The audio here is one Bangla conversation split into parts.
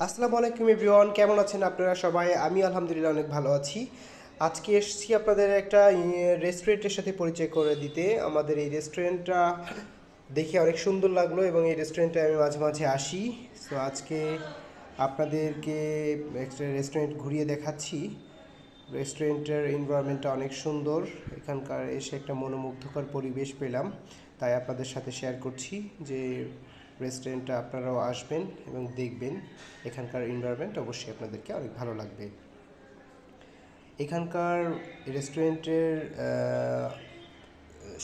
আসসালামু আলাইকুম এভরিওয়ান, কেমন আছেন আপনারা সবাই? আমি আলহামদুলিল্লাহ অনেক ভালো আছি। আজকে এসেছি আপনাদের একটা রেস্টুরেন্টের সাথে পরিচয় করে দিতে। আমাদের এই রেস্টুরেন্টটা দেখে অনেক সুন্দর লাগলো এবং এই রেস্টুরেন্টে আমি মাঝে মাঝে আসি। সো আজকে আপনাদেরকে একটা রেস্টুরেন্ট ঘুরিয়ে দেখাচ্ছি। রেস্টুরেন্টের এনভায়রনমেন্টটা অনেক সুন্দর। এখানকার এসে একটা মনোমুগ্ধকর পরিবেশ পেলাম, তাই আপনাদের সাথে শেয়ার করছি যে রেস্টুরেন্টটা আপনারাও আসবেন এবং দেখবেন। এখানকার এনভায়রনমেন্ট অবশ্যই আপনাদেরকে অনেক ভালো লাগবে। এখানকার রেস্টুরেন্টের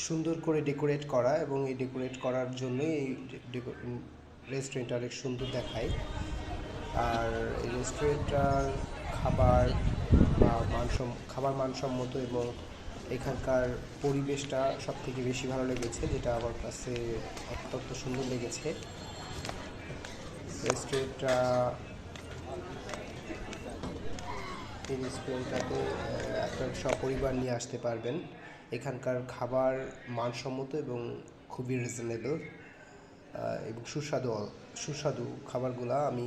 সুন্দর করে ডেকোরেট করা, এবং এই ডেকোরেট করার জন্যই এই রেস্টুরেন্টটা অনেক সুন্দর দেখায়। আর এই রেস্টুরেন্টটার খাবার খাবার মানসম্মত, এবং এখানকার পরিবেশটা সব থেকে বেশি ভালো লেগেছে, যেটা আমার কাছে অত্যন্ত সুন্দর লেগেছে। রেস্টুরেন্টটা এই রেস্টুরেন্টটাতে আপনার সপরিবার নিয়ে আসতে পারবেন। এখানকার খাবার মানসম্মত এবং খুবই রিজনেবল এবং সুস্বাদু। সুস্বাদু খাবারগুলো আমি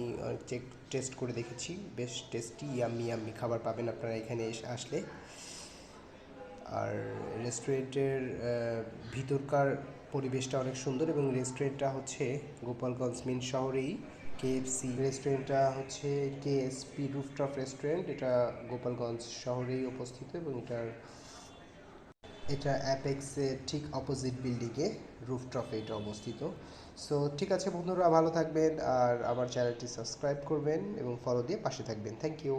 টেস্ট করে দেখেছি, বেশ টেস্টি, ইয়াম্মি ইয়াম্মি খাবার পাবেন আপনারা এখানে আসলে। আর রেস্টুরেন্টের ভিতরকার পরিবেশটা অনেক সুন্দর, এবং রেস্টুরেন্টটা হচ্ছে গোপালগঞ্জ মেন শহরেই। কেএফসি রেস্টুরেন্টটা হচ্ছে কেএসপি রুফটপ রেস্টুরেন্ট, এটা গোপালগঞ্জ শহরেই অবস্থিত, এবং এটা অ্যাপেক্সের ঠিক অপোজিট বিল্ডিংয়ে রুফটপে এটা অবস্থিত। সো ঠিক আছে বন্ধুরা, ভালো থাকবেন আর আমার চ্যানেলটি সাবস্ক্রাইব করবেন এবং ফলো দিয়ে পাশে থাকবেন। Thank you.